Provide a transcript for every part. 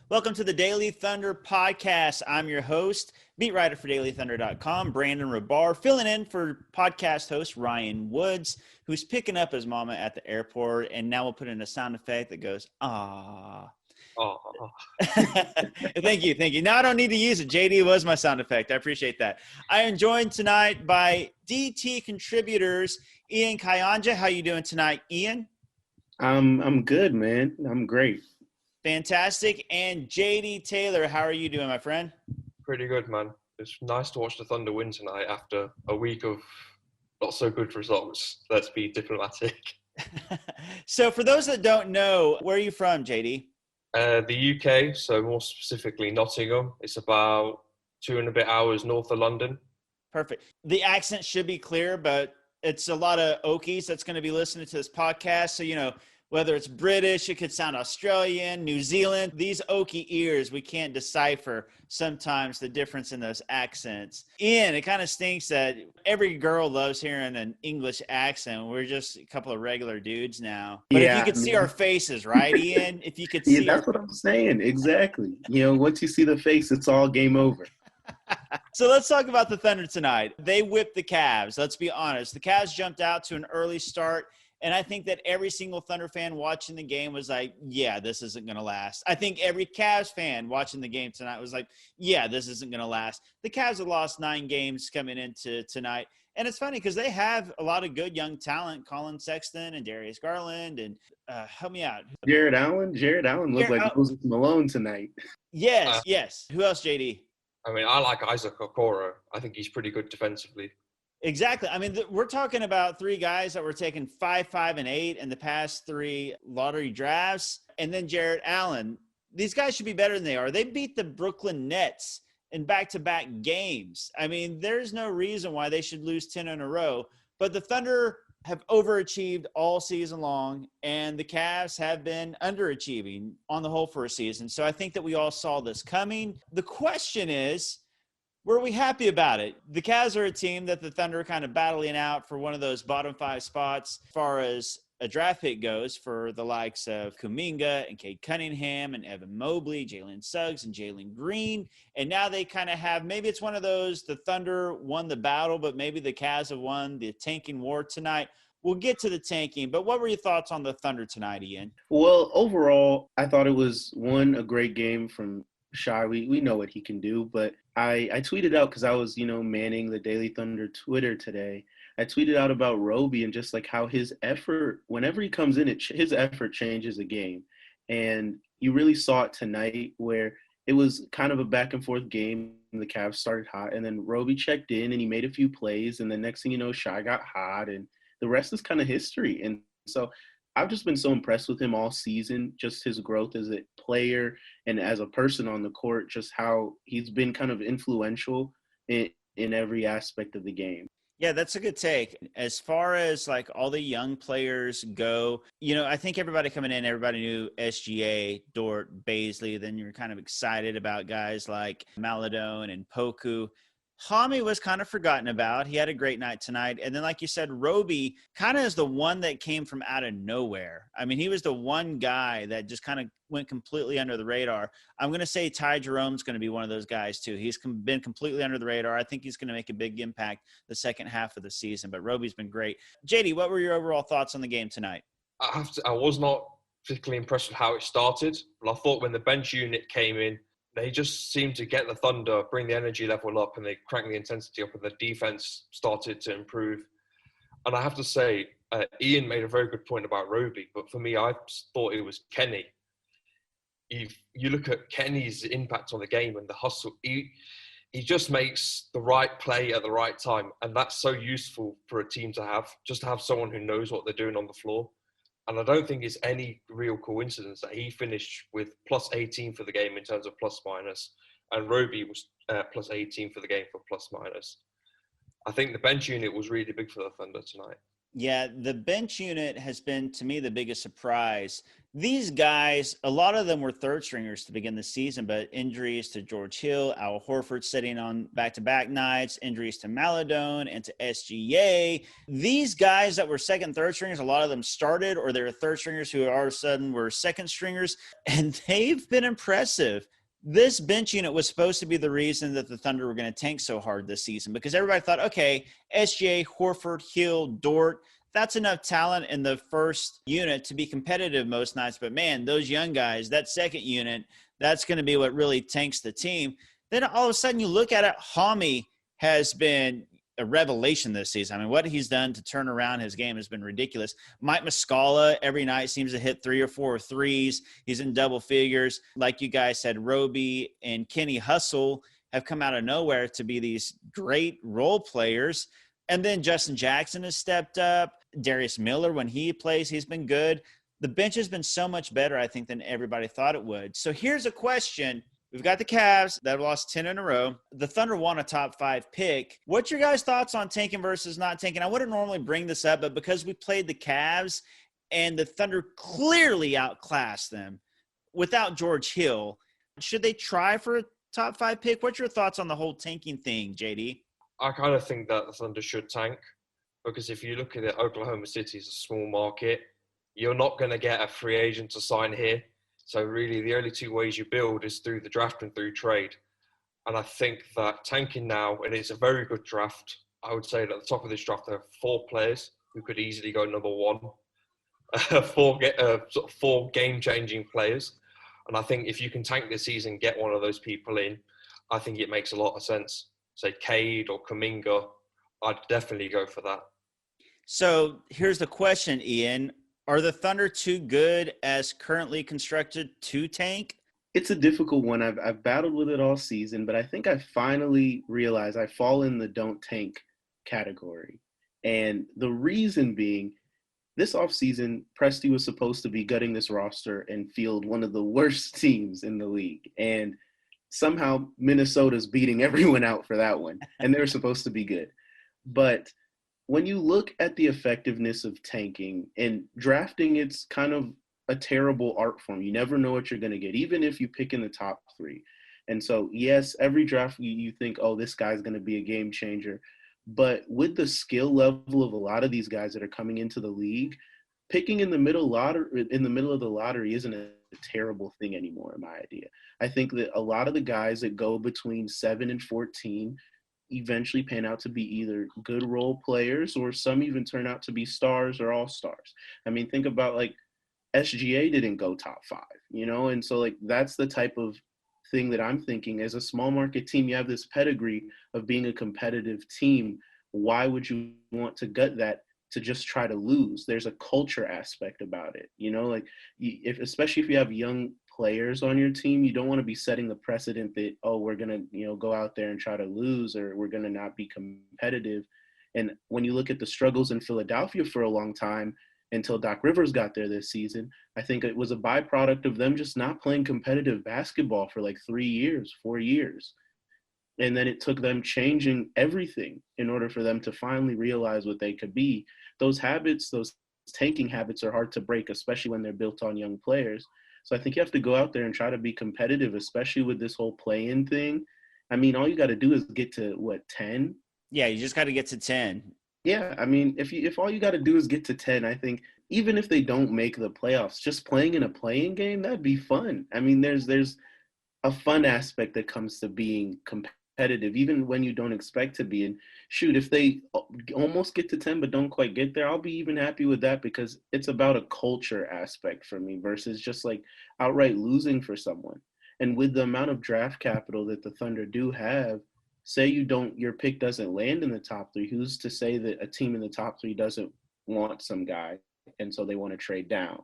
Welcome to the Daily Thunder podcast. I'm your host, beat writer for dailythunder.com, Brandon Rahbar, filling in for podcast host Ryan Woods, who's picking up his mama at the airport. And now we'll put in a sound effect that goes, ah. Oh. Thank you. Now I don't need to use it. JD was my sound effect. I appreciate that. I am joined tonight by DT contributors, Ian Kayanja. How you doing tonight, Ian? I'm good, man. I'm great. Fantastic. And JD Tailor, how are you doing, my friend? Pretty good, man. It's nice to watch the Thunder win tonight after a week of not so good results. Let's be diplomatic. So for those that don't know, where are you from, JD? The UK, so more specifically Nottingham. It's about 2 and a bit hours north of London. Perfect. The accent should be clear, but it's a lot of Okies that's going to be listening to this podcast. So, whether it's British, it could sound Australian, New Zealand. These Okie ears, we can't decipher sometimes the difference in those accents. Ian, it kind of stinks that every girl loves hearing an English accent. We're just a couple of regular dudes now. But if you could see our faces, right, Ian? If you could see that's what I'm saying. Exactly. Once you see the face, it's all game over. So let's talk about the Thunder tonight. They whipped the Cavs. Let's be honest. The Cavs jumped out to an early start. And I think that every single Thunder fan watching the game was like, yeah, this isn't going to last. I think every Cavs fan watching the game tonight was like, yeah, this isn't going to last. The Cavs have lost 9 games coming into tonight. And it's funny because they have a lot of good young talent, Colin Sexton and Darius Garland. And help me out. Jared Allen looked like Moses Malone tonight. Yes. Who else, JD? I mean, I like Isaac Okoro. I think he's pretty good defensively. Exactly. I mean, we're talking about 3 guys that were taken 5, 5, and 8 in the past 3 lottery drafts. And then Jared Allen. These guys should be better than they are. They beat the Brooklyn Nets in back-to-back games. I mean, there's no reason why they should lose 10 in a row. But the Thunder have overachieved all season long, and the Cavs have been underachieving on the whole for a season. So I think that we all saw this coming. The question is, were we happy about it? The Cavs are a team that the Thunder are kind of battling out for one of those bottom 5 spots as far as a draft pick goes for the likes of Kuminga and Cade Cunningham and Evan Mobley, Jalen Suggs and Jalen Green. And now they kind of have, maybe it's one of those, the Thunder won the battle, but maybe the Cavs have won the tanking war tonight. We'll get to the tanking, but what were your thoughts on the Thunder tonight, Ian? Well, overall, I thought it was, a great game from Shy. We know what he can do, but I tweeted out because I was, manning the Daily Thunder Twitter today. I tweeted out about Roby and just like how his effort, whenever he comes in, his effort changes the game. And you really saw it tonight where it was kind of a back and forth game. The Cavs started hot and then Roby checked in and he made a few plays. And the next thing you know, Shy got hot and the rest is kind of history. And so I've just been so impressed with him all season, just his growth as a player and as a person on the court, just how he's been kind of influential in every aspect of the game. Yeah, that's a good take. As far as like all the young players go, I think everybody coming in, everybody knew SGA, Dort, Baisley. Then you're kind of excited about guys like Maladone and Poku. Hami was kind of forgotten about. He had a great night tonight. And then, like you said, Roby kind of is the one that came from out of nowhere. I mean, he was the one guy that just kind of went completely under the radar. I'm going to say Ty Jerome's going to be one of those guys, too. He's been completely under the radar. I think he's going to make a big impact the second half of the season. But Roby's been great. JD, what were your overall thoughts on the game tonight? I was not particularly impressed with how it started. But I thought when the bench unit came in, they just seemed to get the Thunder, bring the energy level up, and they cranked the intensity up, and the defense started to improve. And I have to say, Ian made a very good point about Roby, but for me, I thought it was Kenny. If you look at Kenny's impact on the game and the hustle, he just makes the right play at the right time, and that's so useful for a team to have, just to have someone who knows what they're doing on the floor. And I don't think it's any real coincidence that he finished with plus 18 for the game in terms of plus minus, and Roby was plus 18 for the game for plus minus. I think the bench unit was really big for the Thunder tonight. Yeah, the bench unit has been, to me, the biggest surprise. These guys, a lot of them were third stringers to begin the season, but injuries to George Hill, Al Horford sitting on back-to-back nights, injuries to Maladone and to SGA. These guys that were second, third stringers, a lot of them started, or they were third stringers who all of a sudden were second stringers, and they've been impressive. This bench unit was supposed to be the reason that the Thunder were going to tank so hard this season, because everybody thought, okay, SGA, Horford, Hill, Dort, that's enough talent in the first unit to be competitive most nights. But man, those young guys, that second unit, that's going to be what really tanks the team. Then all of a sudden you look at it, Hami has been a revelation this season. I mean, what he's done to turn around his game has been ridiculous. Mike Muscala every night seems to hit 3 or 4 threes. He's in double figures. Like you guys said, Roby and Kenny Hustle have come out of nowhere to be these great role players. And then Justin Jackson has stepped up. Darius Miller, when he plays, he's been good. The bench has been so much better, I think, than everybody thought it would. So here's a question. We've got the Cavs that have lost 10 in a row. The Thunder won a top 5 pick. What's your guys' thoughts on tanking versus not tanking? I wouldn't normally bring this up, but because we played the Cavs and the Thunder clearly outclassed them without George Hill, should they try for a top 5 pick? What's your thoughts on the whole tanking thing, JD? I kind of think that the Thunder should tank, because if you look at it, Oklahoma City is a small market. You're not going to get a free agent to sign here. So really the only two ways you build is through the draft and through trade. And I think that tanking now, and it's a very good draft, I would say that at the top of this draft, there are 4 players who could easily go number 1. 4 game-changing players. And I think if you can tank this season, get one of those people in, I think it makes a lot of sense. Say Cade or Kuminga, I'd definitely go for that. So here's the question, Ian. Are the Thunder too good as currently constructed to tank? It's a difficult one. I've battled with it all season, but I think I finally realized I fall in the don't tank category. And the reason being, this offseason, Presti was supposed to be gutting this roster and field one of the worst teams in the league. And somehow Minnesota's beating everyone out for that one. And they were supposed to be good. But when you look at the effectiveness of tanking and drafting, it's kind of a terrible art form. You never know what you're going to get, even if you pick in the top 3. And so, yes, every draft you think, oh, this guy's going to be a game changer. But with the skill level of a lot of these guys that are coming into the league, picking in the middle of the lottery isn't a terrible thing anymore, in my idea. I think that a lot of the guys that go between 7 and 14 eventually pan out to be either good role players, or some even turn out to be stars or all-stars. I mean, think about like SGA didn't go top 5, and so like that's the type of thing that I'm thinking. As a small market team, you have this pedigree of being a competitive team. Why would you want to gut that to just try to lose? There's a culture aspect about it, especially if you have young players on your team, you don't want to be setting the precedent that, oh, we're going to, go out there and try to lose, or we're going to not be competitive. And when you look at the struggles in Philadelphia for a long time, until Doc Rivers got there this season, I think it was a byproduct of them just not playing competitive basketball for like 3 years, 4 years. And then it took them changing everything in order for them to finally realize what they could be. Those habits, those tanking habits, are hard to break, especially when they're built on young players. So I think you have to go out there and try to be competitive, especially with this whole play-in thing. I mean, all you got to do is get to, 10? Yeah, you just got to get to 10. Yeah, I mean, if all you got to do is get to 10, I think even if they don't make the playoffs, just playing in a play-in game, that'd be fun. I mean, there's a fun aspect that comes to being competitive, even when you don't expect to be. And shoot, if they almost get to 10 but don't quite get there, I'll be even happy with that, because it's about a culture aspect for me versus just like outright losing for someone. And with the amount of draft capital that the Thunder do have, say your pick doesn't land in the top 3, who's to say that a team in the top 3 doesn't want some guy, and so they want to trade down,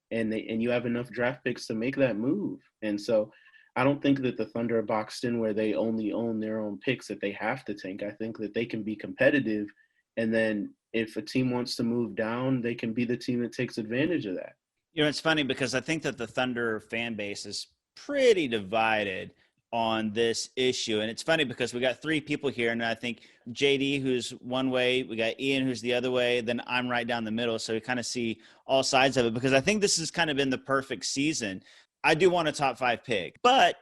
and you have enough draft picks to make that move. And so I don't think that the Thunder are boxed in where they only own their own picks, that they have to tank. I think that they can be competitive, and then if a team wants to move down, they can be the team that takes advantage of that. It's funny because I think that the Thunder fan base is pretty divided. on this issue. And it's funny because we got three people here, and I think JD, who's one way, we got Ian, who's the other way, then I'm right down the middle. So we kind of see all sides of it, because I think this has kind of been the perfect season. I do want a top 5 pick, but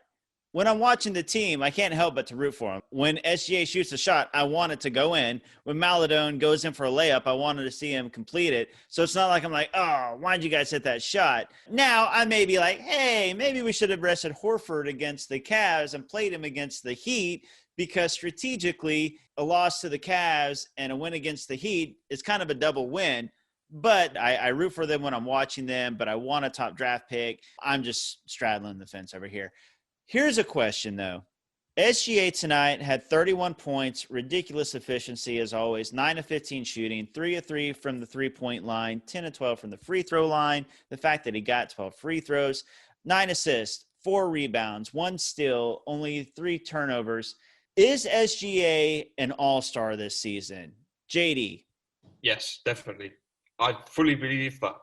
when I'm watching the team, I can't help but to root for him. When SGA shoots a shot, I want it to go in. When Maladone goes in for a layup, I wanted to see him complete it. So it's not like I'm like, oh, why'd you guys hit that shot? Now I may be like, hey, maybe we should have rested Horford against the Cavs and played him against the Heat, because strategically a loss to the Cavs and a win against the Heat is kind of a double win. But I root for them when I'm watching them, but I want a top draft pick. I'm just straddling the fence over here. Here's a question, though. SGA tonight had 31 points, ridiculous efficiency as always, 9 of 15 shooting, 3 of 3 from the three-point line, 10 of 12 from the free throw line, the fact that he got 12 free throws, 9 assists, 4 rebounds, 1 steal, only 3 turnovers. Is SGA an all-star this season? JD? Yes, definitely. I fully believe that.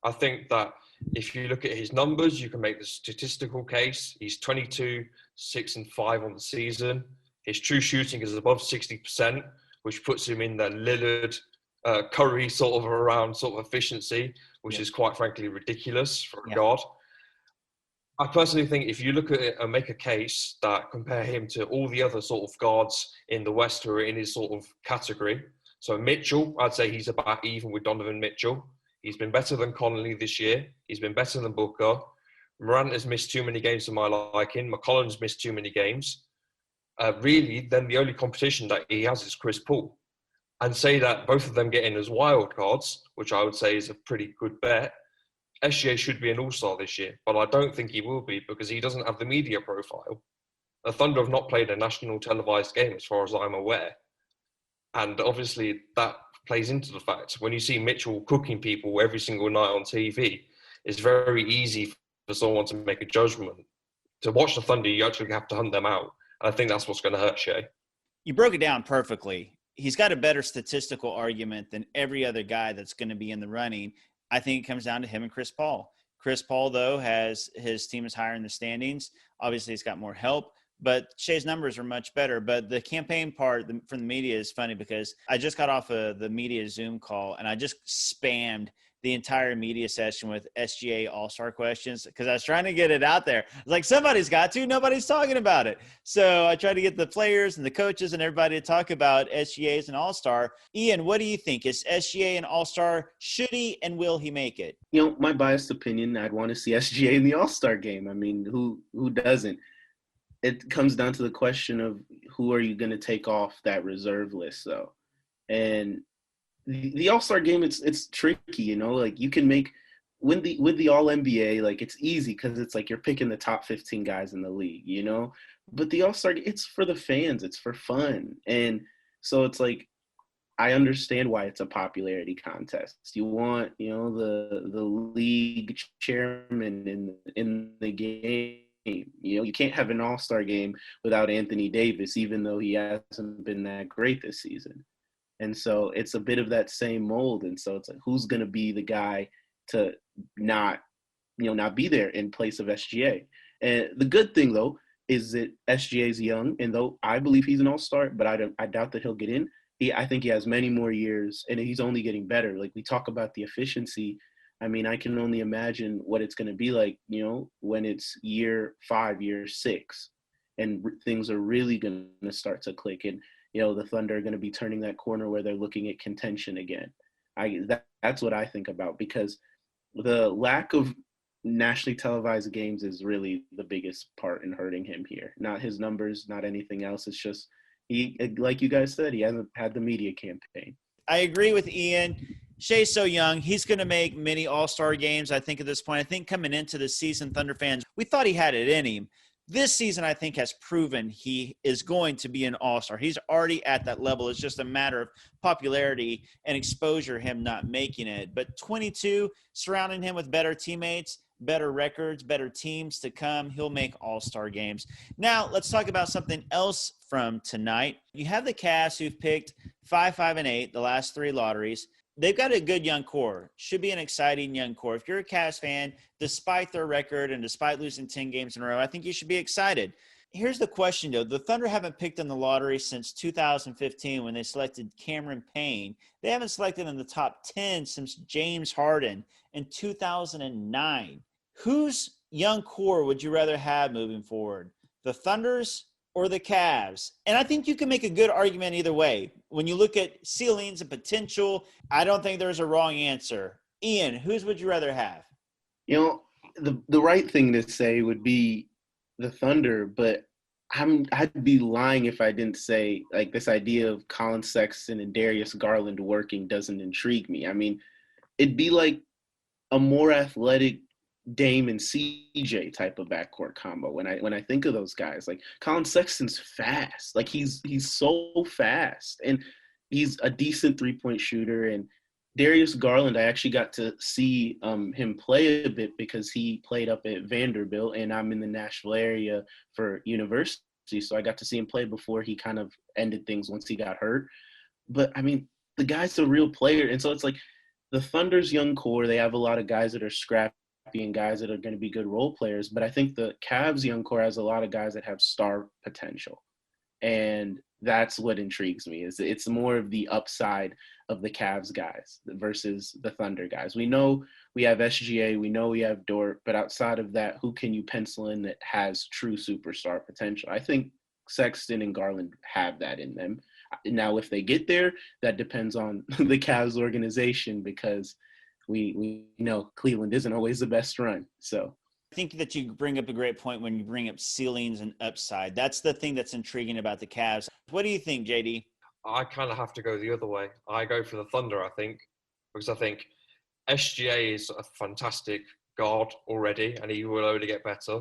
I think that if you look at his numbers, you can make the statistical case. He's 22, 6 and 5 on the season. His true shooting is above 60%, which puts him in the Lillard, Curry sort of around sort of efficiency, which is quite frankly ridiculous for a guard. I personally think if you look at it and make a case that compare him to all the other sort of guards in the West who are in his sort of category. So Mitchell, I'd say he's about even with Donovan Mitchell. He's been better than Conley this year. He's been better than Booker. Morant has missed too many games for my liking. McCollum's missed too many games. Really, then the only competition that he has is Chris Paul. And say that both of them get in as wild cards, which I would say is a pretty good bet. SGA should be an all-star this year, but I don't think he will be because he doesn't have the media profile. The Thunder have not played a national televised game as far as I'm aware. And obviously that plays into the fact when you see Mitchell cooking people every single night on TV, it's very easy for someone to make a judgment. To watch the Thunder, you actually have to hunt them out. And I think that's what's going to hurt Shea. You broke it down perfectly. He's got a better statistical argument than every other guy that's going to be in the running. I think it comes down to him and Chris Paul. Chris Paul, though, has his team is higher in the standings. Obviously, he's got more help. But Shea's numbers are much better. But the campaign part from the media is funny because I just got off of the media Zoom call and I just spammed the entire media session with SGA All-Star questions because I was trying to get it out there. I was like, somebody's got to. Nobody's talking about it. So I tried to get the players and the coaches and everybody to talk about SGA as an All-Star. Ian, what do you think? Is SGA an All-Star? Should he and will he make it? You know, my biased opinion, I'd want to see SGA in the All-Star game. I mean, who doesn't? It comes down to the question of who are you going to take off that reserve list, though. And the All-Star game, it's tricky, you know. Like you can make with the All NBA, like it's easy because it's like you're picking the top 15 guys in the league, you know. But the All-Star, it's for the fans, it's for fun, and so it's like I understand why it's a popularity contest. You want, you know, the league chairman in the game. You know, you can't have an all-star game without Anthony Davis, even though he hasn't been that great this season. And so it's a bit of that same mold. And so it's like, who's going to be the guy to not be there in place of SGA? And the good thing, though, is that SGA is young. And though I believe he's an all-star, but I doubt that he'll get in. I think he has many more years, and he's only getting better. Like we talk about the efficiency. I mean, I can only imagine what it's going to be like, you know, when it's year 5, year 6, and things are really going to start to click. And, you know, the Thunder are going to be turning that corner where they're looking at contention again. That's what I think about, because the lack of nationally televised games is really the biggest part in hurting him here. Not his numbers, not anything else. It's just he, like you guys said, he hasn't had the media campaign. I agree with Ian. Shea's so young. He's going to make many all-star games, I think, at this point. I think coming into the season, Thunder fans, we thought he had it in him. This season, I think, has proven he is going to be an all-star. He's already at that level. It's just a matter of popularity and exposure, him not making it. But 22, surrounding him with better teammates, better records, better teams to come, he'll make all-star games. Now, let's talk about something else from tonight. You have the Cavs who've picked 5, 5, and 8, the last 3 lotteries. They've got a good young core. Should be an exciting young core. If you're a Cavs fan, despite their record and despite losing 10 games in a row, I think you should be excited. Here's the question, though. The Thunder haven't picked in the lottery since 2015 when they selected Cameron Payne. They haven't selected in the top 10 since James Harden in 2009. Whose young core would you rather have moving forward? The Thunders or the Cavs? And I think you can make a good argument either way. When you look at ceilings and potential, I don't think there's a wrong answer. Ian, whose would you rather have? You know, the right thing to say would be the Thunder, but I'd be lying if I didn't say, like, this idea of Colin Sexton and Darius Garland working doesn't intrigue me. I mean, it'd be like a more athletic Dame and CJ type of backcourt combo when I think of those guys. Like, Colin Sexton's fast. Like, he's so fast, and he's a decent 3-point shooter. And Darius Garland, I actually got to see him play a bit because he played up at Vanderbilt, and I'm in the Nashville area for university, so I got to see him play before he kind of ended things once he got hurt. But, I mean, the guy's a real player, and so it's like the Thunder's young core, they have a lot of guys that are scrappy and guys that are going to be good role players, but I think the Cavs' young core has a lot of guys that have star potential. And that's what intrigues me. Is it's more of the upside of the Cavs guys versus the Thunder guys. We know we have SGA, we know we have Dort, but outside of that, who can you pencil in that has true superstar potential? I think Sexton and Garland have that in them. Now, if they get there, that depends on the Cavs organization, because we know Cleveland isn't always the best run. So I think that you bring up a great point when you bring up ceilings and upside. That's the thing that's intriguing about the Cavs. What do you think, JD? I kind of have to go the other way. I go for the Thunder, I think, because I think SGA is a fantastic guard already, and he will only get better.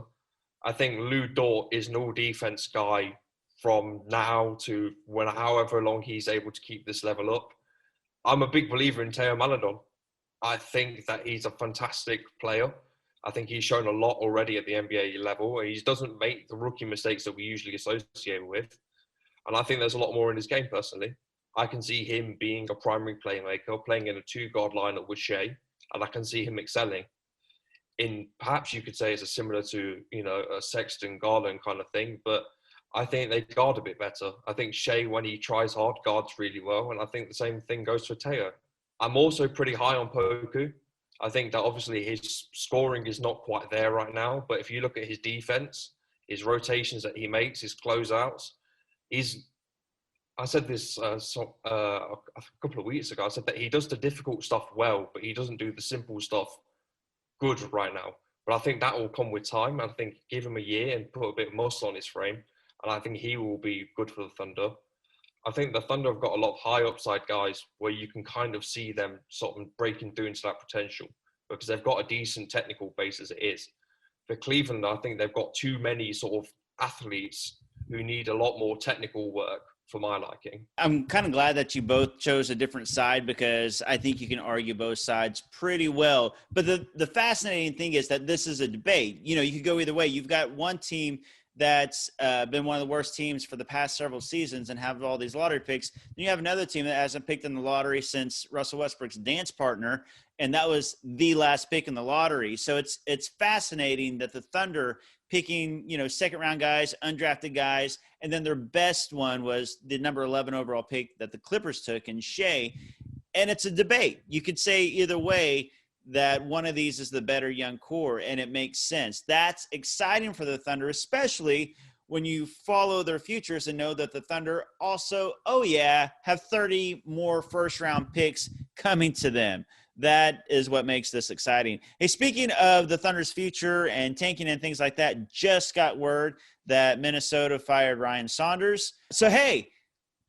I think Lou Dort is an all-defense guy from now to however long he's able to keep this level up. I'm a big believer in Teo Maledon. I think that he's a fantastic player. I think he's shown a lot already at the NBA level. He doesn't make the rookie mistakes that we usually associate with. And I think there's a lot more in his game, personally. I can see him being a primary playmaker, playing in a two-guard lineup with Shea, and I can see him excelling in, perhaps you could say it's a similar to, a Sexton Garland kind of thing, but I think they guard a bit better. I think Shea, when he tries hard, guards really well, and I think the same thing goes for Teo. I'm also pretty high on Poku. I think that obviously his scoring is not quite there right now, but if you look at his defense, his rotations that he makes, his closeouts, I said this a couple of weeks ago, I said that he does the difficult stuff well, but he doesn't do the simple stuff good right now. But I think that will come with time. I think give him a year and put a bit of muscle on his frame, and I think he will be good for the Thunder. I think the Thunder have got a lot of high upside guys where you can kind of see them sort of breaking through into that potential because they've got a decent technical base as it is. For Cleveland, I think they've got too many sort of athletes who need a lot more technical work for my liking. I'm kind of glad that you both chose a different side because I think you can argue both sides pretty well. But the fascinating thing is that this is a debate. You could go either way. You've got one team that's been one of the worst teams for the past several seasons and have all these lottery picks. Then you have another team that hasn't picked in the lottery since Russell Westbrook's dance partner, and that was the last pick in the lottery. So it's fascinating that the Thunder picking, second-round guys, undrafted guys, and then their best one was the number 11 overall pick that the Clippers took in Shea. And it's a debate. You could say either way that one of these is the better young core, and it makes sense. That's exciting for the Thunder, especially when you follow their futures and know that the Thunder also, have 30 more first-round picks coming to them. That is what makes this exciting. Hey, speaking of the Thunder's future and tanking and things like that, just got word that Minnesota fired Ryan Saunders. So, hey,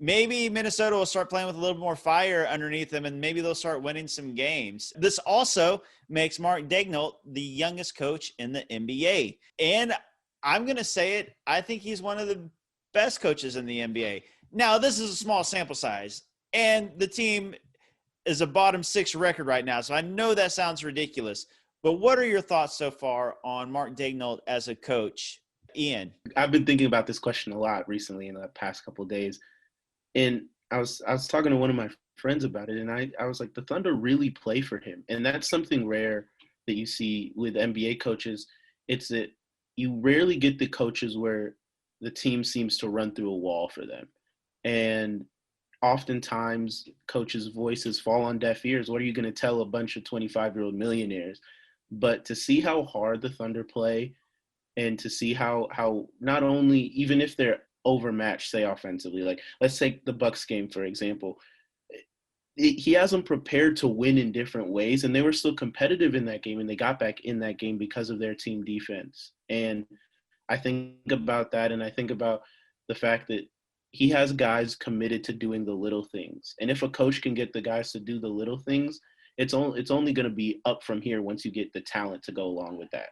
maybe Minnesota will start playing with a little more fire underneath them, and maybe they'll start winning some games. This also makes Mark Daigneault the youngest coach in the NBA. And I'm going to say it, I think he's one of the best coaches in the NBA. Now, this is a small sample size, and the team is a bottom 6 record right now, so I know that sounds ridiculous. But what are your thoughts so far on Mark Daigneault as a coach? Ian? I've been thinking about this question a lot recently in the past couple of days. And I was talking to one of my friends about it, and I was like, the Thunder really play for him. And that's something rare that you see with NBA coaches. It's that you rarely get the coaches where the team seems to run through a wall for them. And oftentimes coaches' voices fall on deaf ears. What are you going to tell a bunch of 25-year-old millionaires? But to see how hard the Thunder play, and to see how not only, even if they're overmatched, say offensively, like let's take the Bucks game, for example, he has them prepared to win in different ways, and they were still competitive in that game, and they got back in that game because of their team defense. And I think about that, and I think about the fact that he has guys committed to doing the little things. And if a coach can get the guys to do the little things, it's only going to be up from here once you get the talent to go along with that.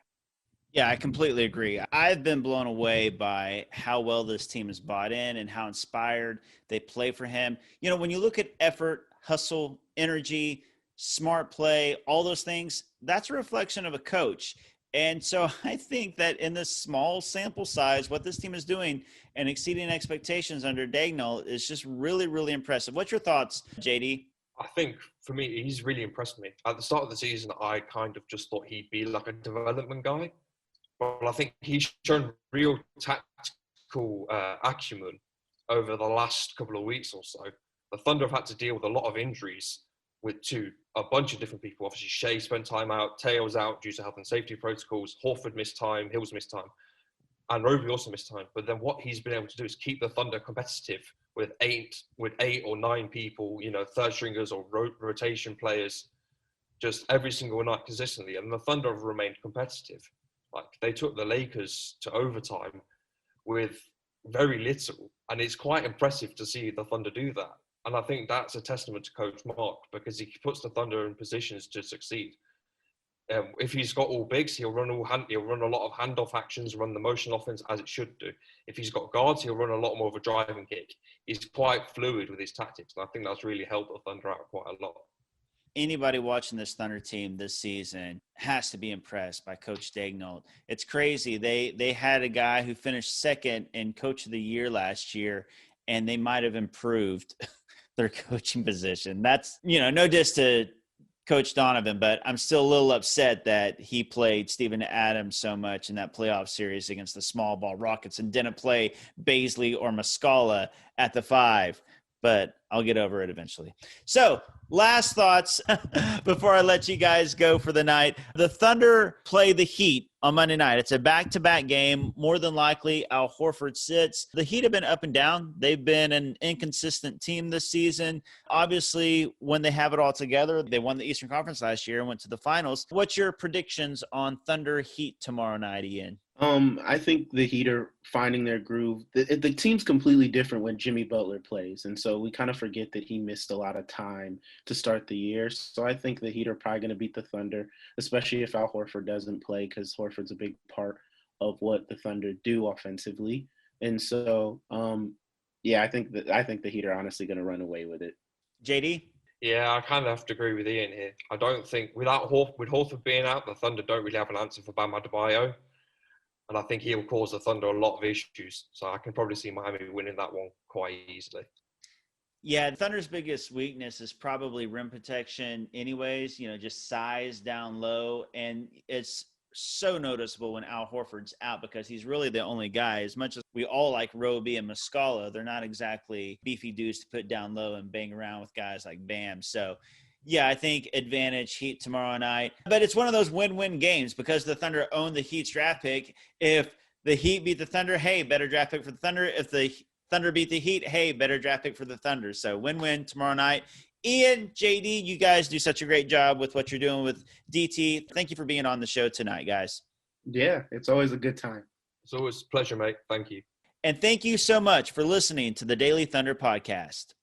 Yeah, I completely agree. I've been blown away by how well this team is bought in and how inspired they play for him. You know, when you look at effort, hustle, energy, smart play, all those things, that's a reflection of a coach. And so I think that in this small sample size, what this team is doing and exceeding expectations under Daigneault is just really, really impressive. What's your thoughts, JD? I think for me, he's really impressed me. At the start of the season, I kind of just thought he'd be like a development guy. Well, I think he's shown real tactical acumen over the last couple of weeks or so. The Thunder have had to deal with a lot of injuries a bunch of different people. Obviously, Shea spent time out, Tailor's out due to health and safety protocols, Horford missed time, Hills missed time, and Roby also missed time. But then what he's been able to do is keep the Thunder competitive with eight or nine people, third stringers or rotation players, just every single night consistently. And the Thunder have remained competitive. Like, they took the Lakers to overtime with very little, and it's quite impressive to see the Thunder do that. And I think that's a testament to Coach Mark, because he puts the Thunder in positions to succeed. If he's got all bigs, he'll run a lot of handoff actions, run the motion offense as it should do. If he's got guards, he'll run a lot more of a driving kick. He's quite fluid with his tactics, and I think that's really helped the Thunder out quite a lot. Anybody watching this Thunder team this season has to be impressed by Coach Daigneault. It's crazy. They had a guy who finished second in Coach of the Year last year, and they might have improved their coaching position. That's, no diss to Coach Donovan, but I'm still a little upset that he played Steven Adams so much in that playoff series against the small ball Rockets and didn't play Baisley or Muscala at the 5. But I'll get over it eventually. So, last thoughts before I let you guys go for the night. The Thunder play the Heat on Monday night. It's a back-to-back game. More than likely, Al Horford sits. The Heat have been up and down. They've been an inconsistent team this season. Obviously, when they have it all together, they won the Eastern Conference last year and went to the finals. What's your predictions on Thunder Heat tomorrow night, Ian? I think the Heat are finding their groove. The team's completely different when Jimmy Butler plays, and so we kind of forget that he missed a lot of time to start the year. So I think the Heat are probably going to beat the Thunder, especially if Al Horford doesn't play, because Horford's a big part of what the Thunder do offensively. And so, I think the Heat are honestly going to run away with it. JD? Yeah, I kind of have to agree with Ian here. I don't think with Horford being out, the Thunder don't really have an answer for Bam Adebayo. And I think he'll cause the Thunder a lot of issues. So I can probably see Miami winning that one quite easily. Yeah, the Thunder's biggest weakness is probably rim protection anyways, just size down low. And it's so noticeable when Al Horford's out because he's really the only guy. As much as we all like Roby and Muscala, they're not exactly beefy dudes to put down low and bang around with guys like Bam. So, yeah, I think advantage Heat tomorrow night. But it's one of those win-win games because the Thunder own the Heat's draft pick. If the Heat beat the Thunder, hey, better draft pick for the Thunder. If the Thunder beat the Heat, hey, better draft pick for the Thunder. So win-win tomorrow night. Ian, JD, you guys do such a great job with what you're doing with DT. Thank you for being on the show tonight, guys. Yeah, it's always a good time. It's always a pleasure, mate. Thank you. And thank you so much for listening to the Daily Thunder podcast.